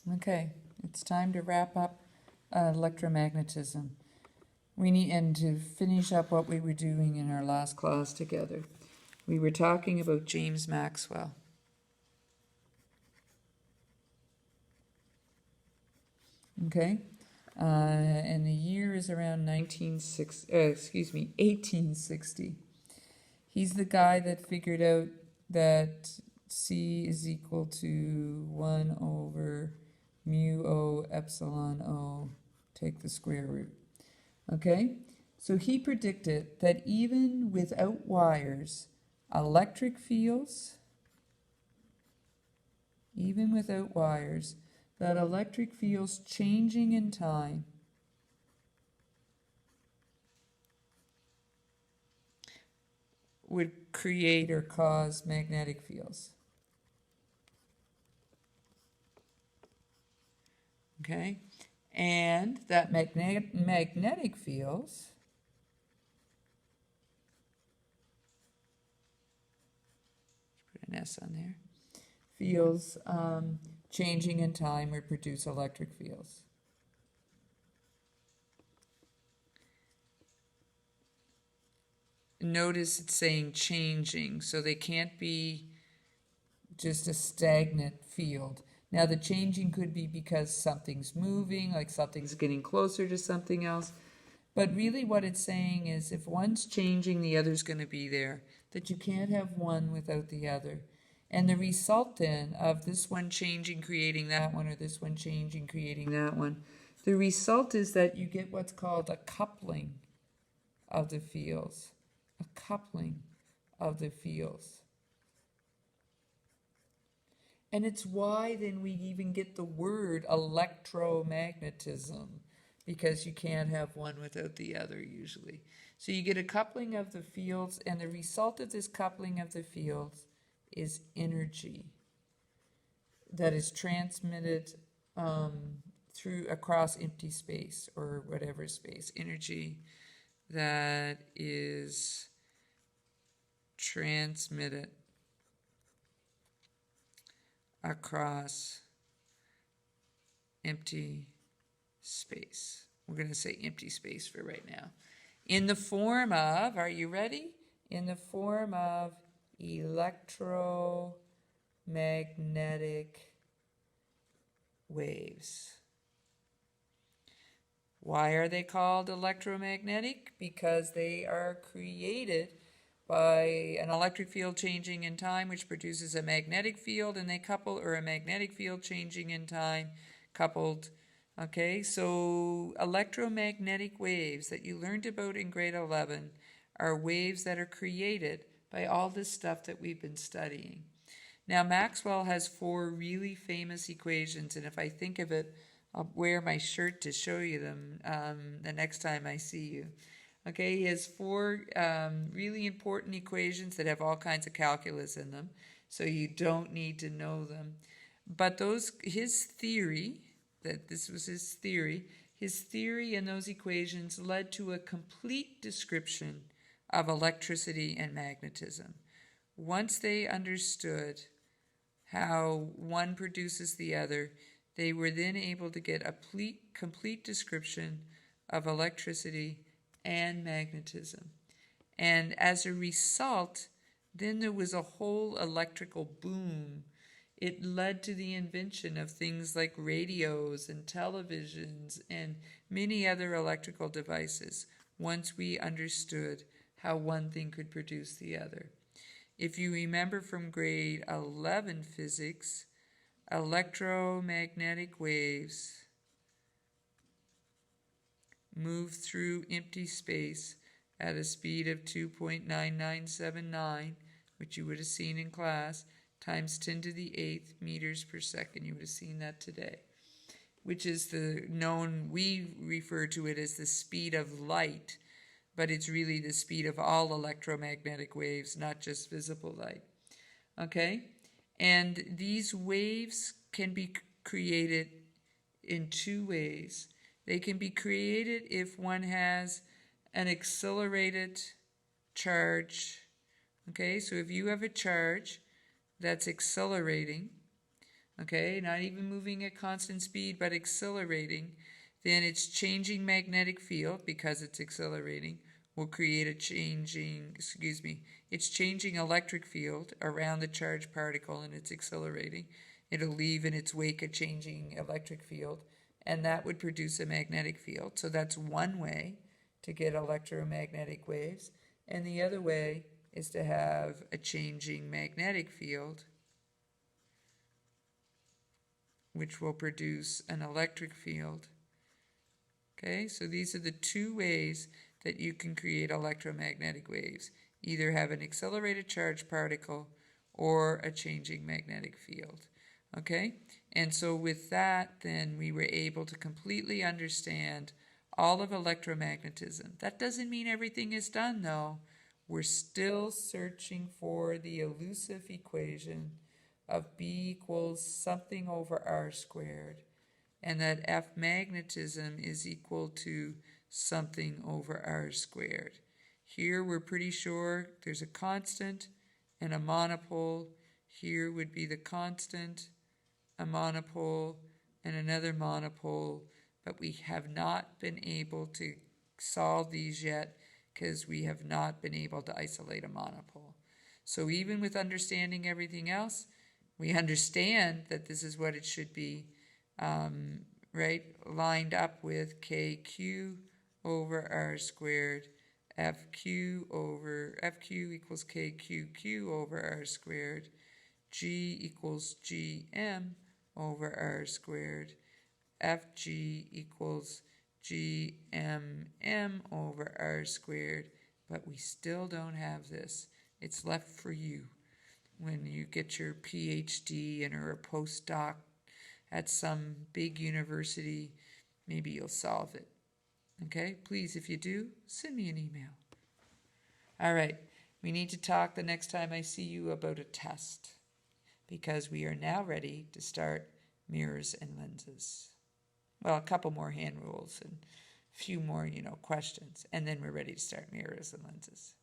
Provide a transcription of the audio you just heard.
Okay, it's time to wrap up electromagnetism. We need, and to finish up what we were doing in our last class together. We were talking about James Maxwell. Okay, and the year is around 1860. He's the guy that figured out that C is equal to 1 over mu O epsilon O, take the square root. Okay, so he predicted that even without wires, electric fields, that electric fields changing in time would create or cause magnetic fields. Okay, and that magnetic fields put an S on there, fields changing in time would produce electric fields. Notice it's saying changing, so they can't be just a stagnant field. Now the changing could be because something's moving, like something's getting closer to something else. But really what it's saying is if one's changing, the other's going to be there. That you can't have one without the other. And the result then of this one changing, creating that one, or this one changing, creating that one, the result is that you get what's called a coupling of the fields. A coupling of the fields. And it's why then we even get the word electromagnetism, because you can't have one without the other usually. So you get a coupling of the fields, and the result of this coupling of the fields is energy that is transmitted through across empty space or whatever space. Energy that is transmitted across empty space. We're going to say empty space for right now. In the form of, are you ready? In the form of electromagnetic waves. Why are they called electromagnetic? Because they are created by an electric field changing in time, which produces a magnetic field, and they couple, or a magnetic field changing in time, coupled. Okay, so electromagnetic waves that you learned about in grade 11 are waves that are created by all this stuff that we've been studying. Now, Maxwell has 4 really famous equations, and if I think of it, I'll wear my shirt to show you them the next time I see you. Okay, he has 4 really important equations that have all kinds of calculus in them, so you don't need to know them. But his theory and those equations led to a complete description of electricity and magnetism. Once they understood how one produces the other, they were then able to get a complete description of electricity and magnetism. And as a result, then there was a whole electrical boom. It led to the invention of things like radios and televisions and many other electrical devices once we understood how one thing could produce the other. If you remember from grade 11 physics, electromagnetic waves move through empty space at a speed of 2.9979, which you would have seen in class, times 10 to the 8th meters per second. You would have seen that today, which is we refer to it as the speed of light, but it's really the speed of all electromagnetic waves, not just visible light. Okay? And these waves can be created in 2 ways. They can be created if one has an accelerated charge. Okay, so if you have a charge that's accelerating, okay, not even moving at constant speed but accelerating, then its changing magnetic field, because it's accelerating, will create a its changing electric field around the charged particle, and it's accelerating. It'll leave in its wake a changing electric field, and that would produce a magnetic field. So that's one way to get electromagnetic waves. And the other way is to have a changing magnetic field, which will produce an electric field. Okay, so these are the two ways that you can create electromagnetic waves. Either have an accelerated charged particle or a changing magnetic field. Okay, and so with that, then we were able to completely understand all of electromagnetism. That doesn't mean everything is done, though. We're still searching for the elusive equation of B equals something over R squared, and that F magnetism is equal to something over R squared. Here we're pretty sure there's a constant and a monopole. Here would be the constant, a monopole, and another monopole, but we have not been able to solve these yet because we have not been able to isolate a monopole. So even with understanding everything else, we understand that this is what it should be, right, lined up with KQ over R squared, FQ equals KQQ over R squared, G equals GM over R squared, FG equals GMM over R squared, but we still don't have this. It's left for you. When you get your PhD and or a postdoc at some big university, maybe you'll solve it. Okay, please, if you do, send me an email. All right, we need to talk the next time I see you about a test, because we are now ready to start mirrors and lenses. Well, a couple more hand rules and a few more, questions, and then we're ready to start mirrors and lenses.